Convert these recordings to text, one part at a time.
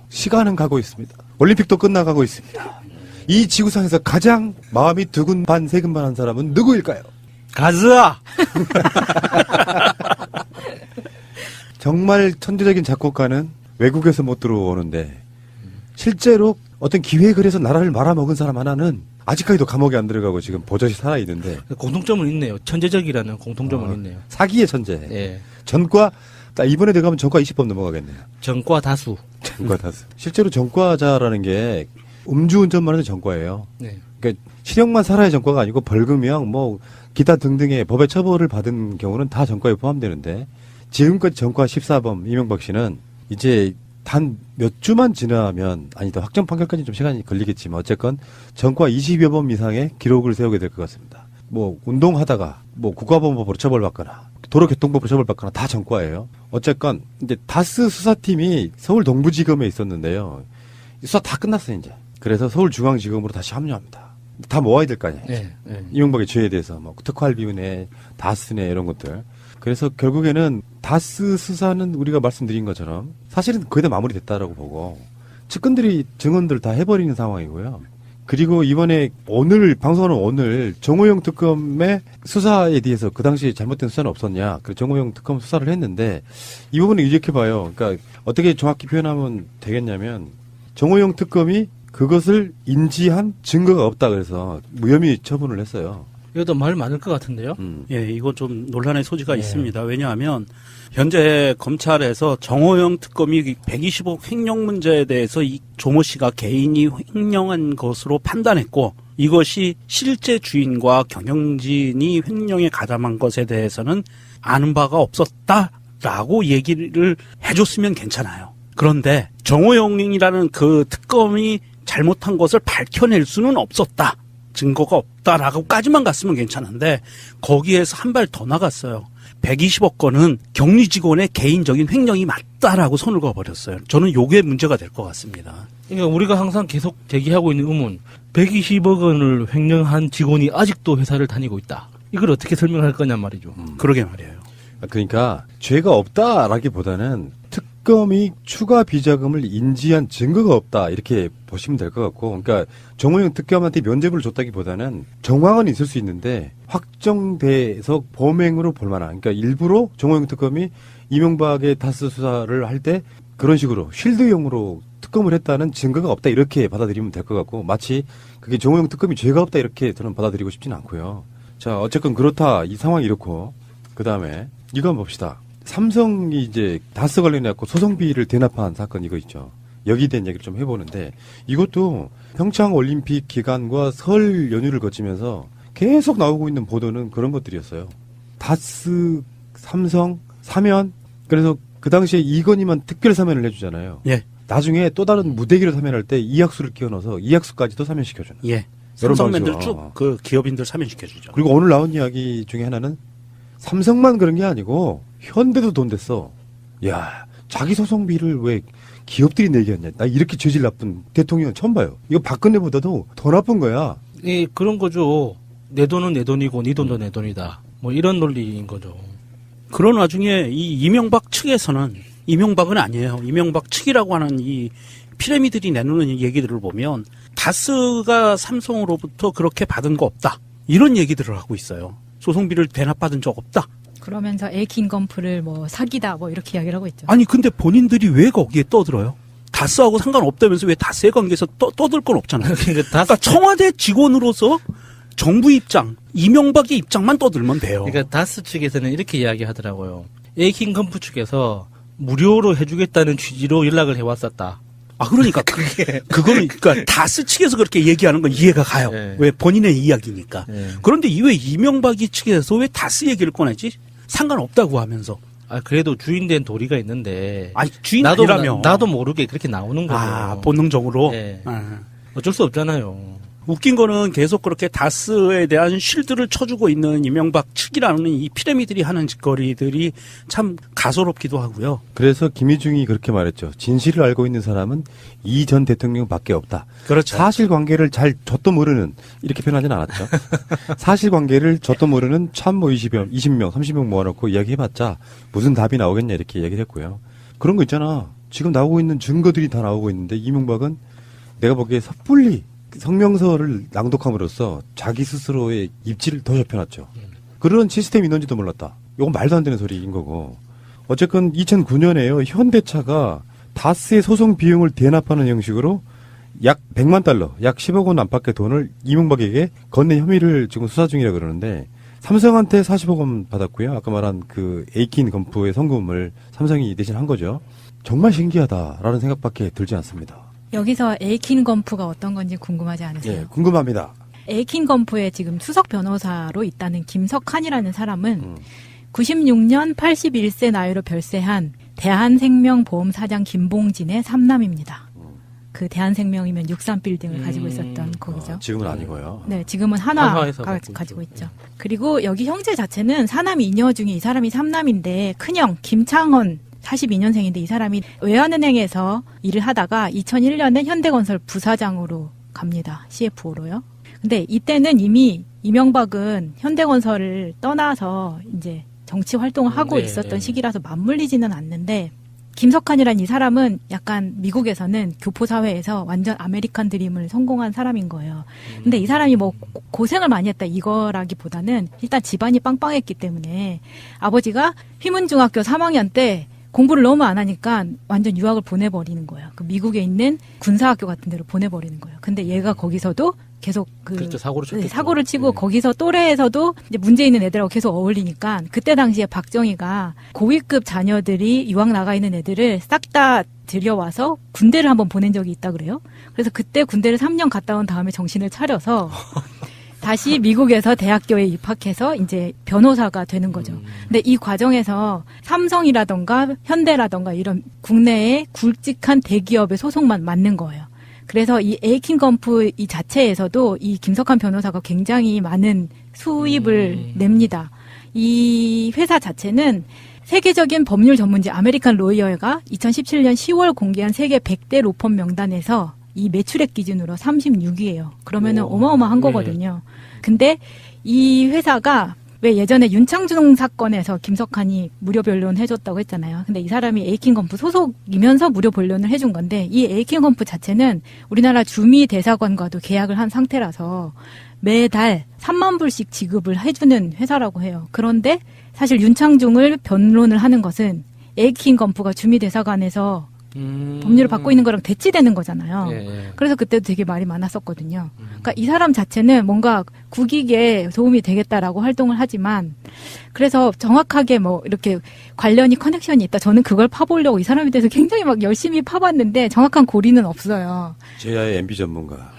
시간은 가고 있습니다. 올림픽도 끝나가고 있습니다. 이 지구상에서 가장 마음이 두근반 세근반한 사람은 누구일까요? 가즈아! 정말 천재적인 작곡가는 외국에서 못 들어오는데 실제로 어떤 기획을 해서 나라를 말아먹은 사람 하나는 아직까지도 감옥에 안 들어가고 지금 버젓이 살아있는데 공통점은 있네요. 천재적이라는 공통점은 있네요. 사기의 천재. 예. 전과 이번에 들어가면 전과 20법 넘어가겠네요. 전과 다수. 전과 다수. 실제로 전과자라는 게 음주운전만 해도 전과예요. 네. 그러니까 실형만 살아야 전과가 아니고 벌금형 뭐 기타 등등의 법의 처벌을 받은 경우는 다 전과에 포함되는데 지금까지 전과 14범 이명박 씨는 이제 단 몇 주만 지나면 아니다 확정 판결까지 좀 시간이 걸리겠지만 어쨌건 전과 20여 범 이상의 기록을 세우게 될 것 같습니다. 뭐 운동하다가 뭐 국가보안법으로 처벌받거나 도로교통법으로 처벌받거나 다 전과예요. 어쨌건 이제 다스 수사팀이 서울 동부지검에 있었는데요. 수사 다 끝났어요 이제. 그래서 서울중앙지검으로 다시 합류합니다. 다 모아야 될 거 아니에요. 네, 네. 이명박의 죄에 대해서 뭐 특활비운회, 다스네 이런 것들. 그래서 결국에는 다스 수사는 우리가 말씀드린 것처럼 사실은 거의 다 마무리됐다라고 보고 측근들이 증언들 다 해버리는 상황이고요. 그리고 이번에 방송하는 오늘 정호영 특검의 수사에 대해서 그 당시 잘못된 수사는 없었냐. 그 정호영 특검 수사를 했는데 이 부분을 유력해봐요. 그러니까 어떻게 정확히 표현하면 되겠냐면 정호영 특검이 그것을 인지한 증거가 없다 그래서 무혐의 처분을 했어요. 이것도 말 많을 것 같은데요. 예, 이거 좀 논란의 소지가 있습니다. 왜냐하면 현재 검찰에서 정호영 특검이 120억 횡령 문제에 대해서 이 조모 씨가 개인이 횡령한 것으로 판단했고 이것이 실제 주인과 경영진이 횡령에 가담한 것에 대해서는 아는 바가 없었다라고 얘기를 해줬으면 괜찮아요. 그런데 정호영이라는 그 특검이 잘못한 것을 밝혀낼 수는 없었다. 증거가 없다라고까지만 갔으면 괜찮은데 거기에서 한 발 더 나갔어요. 120억 건은 격리 직원의 개인적인 횡령이 맞다라고 손을 그어버렸어요. 저는 요게 문제가 될 것 같습니다. 그러니까 우리가 항상 계속 제기하고 있는 의문, 120억 원을 횡령한 직원이 아직도 회사를 다니고 있다. 이걸 어떻게 설명할 거냐 말이죠. 그러게 말이에요. 그러니까 죄가 없다라기보다는 특검이 추가 비자금을 인지한 증거가 없다 이렇게 보시면 될 것 같고, 그러니까 정호영 특검한테 면죄부를 줬다기보다는 정황은 있을 수 있는데 확정돼서 범행으로 볼 만한, 그러니까 일부러 정호영 특검이 이명박의 다스 수사를 할 때 그런 식으로 쉴드용으로 특검을 했다는 증거가 없다 이렇게 받아들이면 될 것 같고, 마치 그게 정호영 특검이 죄가 없다 이렇게 저는 받아들이고 싶지는 않고요. 자, 어쨌건 그렇다, 이 상황이 이렇고, 그 다음에 이거 한번 봅시다. 삼성이 이제 다스 관련해갖고 소송비를 대납한 사건 이거 있죠. 여기에 대한 얘기를 좀 해보는데 이것도 평창 올림픽 기간과 설 연휴를 거치면서 계속 나오고 있는 보도는 그런 것들이었어요. 다스, 삼성, 사면. 그래서 그 당시에 이건희만 특별 사면을 해주잖아요. 예. 나중에 또 다른 무대기로 사면할 때 이학수를 끼워 넣어서 이학수까지도 사면시켜주는. 예. 삼성맨들 쭉 그 기업인들 사면시켜주죠. 그리고 오늘 나온 이야기 중에 하나는 삼성만 그런 게 아니고 현대도 돈 댔어. 야, 자기 소송비를 왜 기업들이 내겠냐. 나 이렇게 죄질 나쁜 대통령 처음 봐요. 이거 박근혜보다도 더 나쁜 거야. 예, 그런 거죠. 내 돈은 내 돈이고 네 돈도 내 돈이다. 뭐 이런 논리인 거죠. 그런 와중에 이 이명박 측에서는 이명박은 아니에요. 이명박 측이라고 하는 이 피라미들이 내놓는 얘기들을 보면 다스가 삼성으로부터 그렇게 받은 거 없다. 이런 얘기들을 하고 있어요. 소송비를 대납받은 적 없다. 그러면서 에이킹건프를 뭐 사기다 뭐 이렇게 이야기를 하고 있죠. 아니 근데 본인들이 왜 거기에 떠들어요? 다스하고 상관없다면서 왜 다스의 관계에서 떠들 건 없잖아요. 그러니까 청와대 직원으로서 정부 입장, 이명박의 입장만 떠들면 돼요. 그러니까 다스 측에서는 이렇게 이야기하더라고요. 에이킹 건프 측에서 무료로 해주겠다는 취지로 연락을 해왔었다. 아, 그러니까 그거는 그러니까 다스 측에서 그렇게 얘기하는 건 이해가 가요. 네. 왜 본인의 이야기니까. 네. 그런데 왜 이명박이 측에서 왜 다스 얘기를 꺼내지? 상관없다고 하면서. 아, 그래도 주인된 도리가 있는데. 아니, 주인 나도 아니라며. 나도 모르게 그렇게 나오는 거죠. 아, 본능적으로. 네. 아. 어쩔 수 없잖아요. 웃긴 거는 계속 그렇게 다스에 대한 쉴드를 쳐주고 있는 이명박 측이라는 이 피라미들이 하는 짓거리들이 참 가소롭기도 하고요. 그래서 김희중이 그렇게 말했죠. 진실을 알고 있는 사람은 이 전 대통령밖에 없다. 그렇죠. 사실관계를 잘 저도 모르는, 이렇게 표현하진 않았죠. 사실관계를 저도 모르는 참모 20명, 30명 모아놓고 이야기해봤자 무슨 답이 나오겠냐 이렇게 얘기를 했고요. 그런 거 있잖아. 지금 나오고 있는 증거들이 다 나오고 있는데 이명박은 내가 보기에 섣불리 성명서를 낭독함으로써 자기 스스로의 입지를 더 좁혀놨죠. 그런 시스템이 있는지도 몰랐다. 이건 말도 안 되는 소리인 거고. 어쨌건 2009년에요. 현대차가 다스의 소송 비용을 대납하는 형식으로 약 100만 달러, 약 10억 원 안팎의 돈을 이명박에게 건넨 혐의를 지금 수사 중이라 그러는데 삼성한테 40억 원 받았고요. 아까 말한 그 에이킨 건프의 성금을 삼성이 대신 한 거죠. 정말 신기하다라는 생각밖에 들지 않습니다. 여기서 에이킨 건프가 어떤 건지 궁금하지 않으세요? 예, 궁금합니다. 에이킨 건프의 지금 수석 변호사로 있다는 김석환이라는 사람은 96년 81세 나이로 별세한 대한생명보험 사장 김봉진의 삼남입니다. 그 대한생명이면 63빌딩을 가지고 있었던 거기죠. 지금은 아니고요. 네, 지금은 한화에서 한화가 갖고 가지고 있죠. 있죠. 그리고 여기 형제 자체는 사남 이녀 중에 이 사람이 삼남인데 큰형 김창헌 42년생인데 이 사람이 외환은행에서 일을 하다가 2001년에 현대건설 부사장으로 갑니다. CFO로요. 근데 이때는 이미 이명박은 현대건설을 떠나서 이제 정치 활동을 하고 네, 있었던 네. 시기라서 맞물리지는 않는데 김석환이란 이 사람은 약간 미국에서는 교포사회에서 완전 아메리칸 드림을 성공한 사람인 거예요. 근데 이 사람이 뭐 고생을 많이 했다 이거라기보다는 일단 집안이 빵빵했기 때문에 아버지가 휘문중학교 3학년 때 공부를 너무 안 하니까 완전 유학을 보내버리는 거예요. 그 미국에 있는 군사학교 같은 데로 보내버리는 거예요. 근데 얘가 거기서도 계속 그렇죠. 사고를 쳤겠죠. 사고를 치고 네. 거기서 또래에서도 이제 문제 있는 애들하고 계속 어울리니까 그때 당시에 박정희가 고위급 자녀들이 유학 나가 있는 애들을 싹 다 들여와서 군대를 한번 보낸 적이 있다 그래요. 그래서 그때 군대를 3년 갔다 온 다음에 정신을 차려서 다시 미국에서 대학교에 입학해서 이제 변호사가 되는 거죠. 근데 이 과정에서 삼성이라던가 현대라던가 이런 국내의 굵직한 대기업의 소송만 맞는 거예요. 그래서 이 에이킨 건프 이 자체에서도 이 김석환 변호사가 굉장히 많은 수입을 냅니다. 이 회사 자체는 세계적인 법률 전문지 아메리칸 로이어가 2017년 10월 공개한 세계 100대 로펌 명단에서 이 매출액 기준으로 36위예요. 그러면은 어마어마한 거거든요. 근데 이 회사가 왜 예전에 윤창중 사건에서 김석환이 무료 변론 해줬다고 했잖아요. 근데 이 사람이 에이킨 건프 소속이면서 무료 변론을 해준 건데 이 에이킨 건프 자체는 우리나라 주미 대사관과도 계약을 한 상태라서 매달 3만 불씩 지급을 해주는 회사라고 해요. 그런데 사실 윤창중을 변론을 하는 것은 에이킨 건프가 주미 대사관에서 법률을 받고 있는 거랑 대치되는 거잖아요. 예. 그래서 그때도 되게 말이 많았었거든요. 그러니까 이 사람 자체는 뭔가 국익에 도움이 되겠다라고 활동을 하지만 그래서 정확하게 뭐 이렇게 관련이 커넥션이 있다. 저는 그걸 파보려고 이 사람에 대해서 굉장히 막 열심히 파봤는데 정확한 고리는 없어요. 제야의 MB 전문가.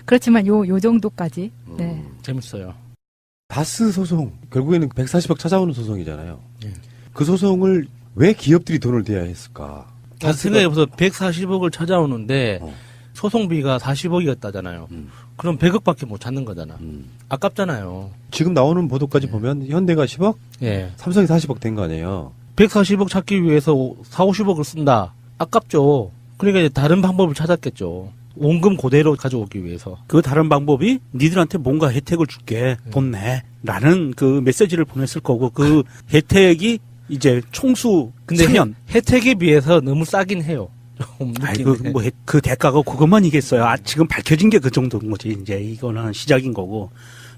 그렇지만 요 정도까지. 네. 재밌어요. 다스 소송 결국에는 140억 찾아오는 소송이잖아요. 예. 그 소송을 왜 기업들이 돈을 대야 했을까? 생각해보서 140억을 찾아오는데 어. 소송비가 40억이었다잖아요. 그럼 100억밖에 못 찾는 거잖아. 아깝잖아요. 지금 나오는 보도까지 보면 현대가 10억, 예. 삼성이 40억 된 거 아니에요. 140억 찾기 위해서 50억을 쓴다. 아깝죠. 그러니까 이제 다른 방법을 찾았겠죠. 원금 그대로 가져오기 위해서. 그 다른 방법이 니들한테 뭔가 혜택을 줄게 돈 내. 라는 그 메시지를 보냈을 거고 그 혜택이 이제 총수 근데 사면. 혜택에 비해서 너무 싸긴 해요. 좀 아이고 느낌이. 그 대가가 그것만이겠어요. 지금 밝혀진 게 그 정도인 거지. 이제 이거는 시작인 거고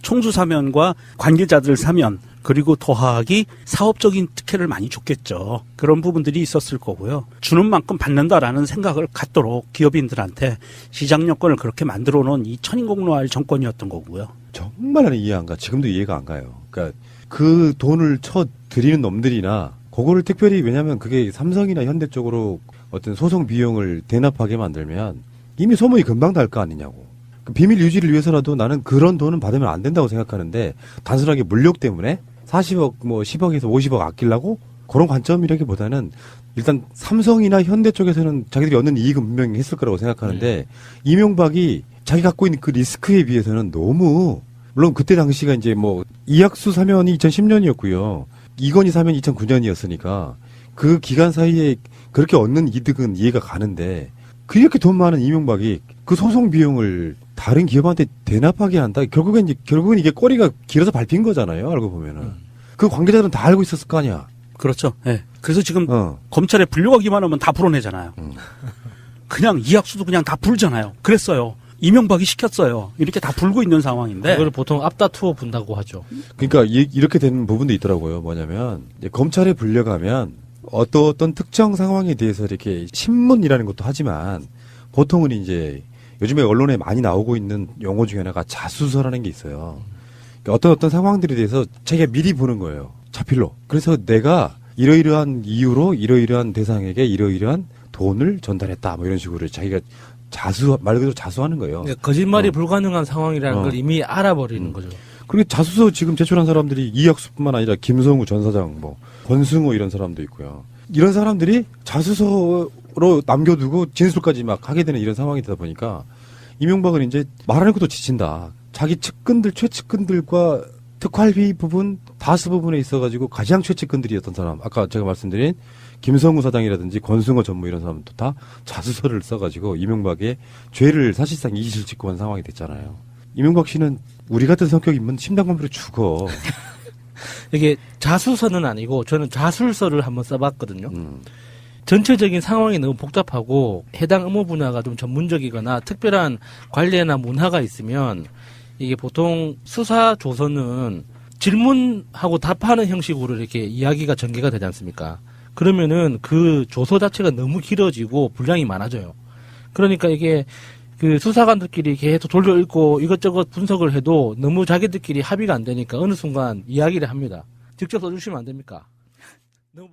총수 사면과 관계자들 사면 그리고 더하기 사업적인 특혜를 많이 줬겠죠. 그런 부분들이 있었을 거고요. 주는 만큼 받는다라는 생각을 갖도록 기업인들한테 시장 여건을 그렇게 만들어 놓은 이 천인공노할 정권이었던 거고요. 정말 나는 이해 안 가. 지금도 이해가 안 가요. 그러니까 그 돈을 쳐 드리는 놈들이나 그거를 특별히 왜냐하면 그게 삼성이나 현대 쪽으로 어떤 소송 비용을 대납하게 만들면 이미 소문이 금방 날 거 아니냐고. 그 비밀 유지를 위해서라도 나는 그런 돈은 받으면 안 된다고 생각하는데 단순하게 물욕 때문에 40억 뭐 10억에서 50억 아끼려고 그런 관점이라기보다는 일단 삼성이나 현대 쪽에서는 자기들이 얻는 이익은 분명히 했을 거라고 생각하는데 이명박이 자기 갖고 있는 그 리스크에 비해서는 너무 물론 그때 당시가 이제 뭐 이학수 사면이 2010년이었고요. 이건희 사면이 2009년이었으니까 그 기간 사이에 그렇게 얻는 이득은 이해가 가는데 그렇게 돈 많은 이명박이 그 소송 비용을 다른 기업한테 대납하게 한다. 결국은 이게 꼬리가 길어서 밟힌 거잖아요. 알고 보면은 그 관계자들은 다 알고 있었을 거 아니야. 그렇죠. 예. 그래서 지금 어. 검찰에 불려가기만 하면 다 풀어내잖아요. 그냥 이학수도 그냥 다 불잖아요. 그랬어요. 이명박이 시켰어요. 이렇게 다 불고 있는 상황인데. 그걸 보통 앞다투어 분다고 하죠. 그러니까 이렇게 되는 부분도 있더라고요. 뭐냐면 이제 검찰에 불려가면 어떤 특정 상황에 대해서 이렇게 신문이라는 것도 하지만 보통은 이제 요즘에 언론에 많이 나오고 있는 용어 중에 하나가 자수서라는 게 있어요. 그러니까 어떤 상황들에 대해서 자기가 미리 보는 거예요. 자필로. 그래서 내가 이러이러한 이유로 이러이러한 대상에게 이러이러한 돈을 전달했다. 뭐 이런 식으로 자기가 말 그대로 자수하는 거예요. 그러니까 거짓말이 불가능한 상황이라는 걸 이미 알아버리는 거죠. 그리고 자수서 지금 제출한 사람들이 이학수뿐만 아니라 김성우 전 사장, 뭐 권승우 이런 사람도 있고요. 이런 사람들이 자수서로 남겨두고 진술까지 막 하게 되는 이런 상황이 되다 보니까 이명박은 이제 말하는 것도 지친다. 자기 측근들, 최측근들과 특활비 부분, 다수 부분에 있어가지고 가장 최측근들이었던 사람. 아까 제가 말씀드린 김성우 사장이라든지 권승호 전무 이런 사람도 다 자수서를 써가지고 이명박의 죄를 사실상 이실 짓고 한 상황이 됐잖아요. 이명박 씨는 우리 같은 성격이면 심장마비로 죽어. 이게 자수서는 아니고 저는 자술서를 한번 써봤거든요. 전체적인 상황이 너무 복잡하고 해당 의무 분야가 좀 전문적이거나 특별한 관례나 문화가 있으면 이게 보통 수사 조서는 질문하고 답하는 형식으로 이렇게 이야기가 전개가 되지 않습니까? 그러면은 그 조서 자체가 너무 길어지고 분량이 많아져요. 그러니까 이게 그 수사관들끼리 계속 돌려 읽고 이것저것 분석을 해도 너무 자기들끼리 합의가 안 되니까 어느 순간 이야기를 합니다. 직접 써주시면 안 됩니까? 너무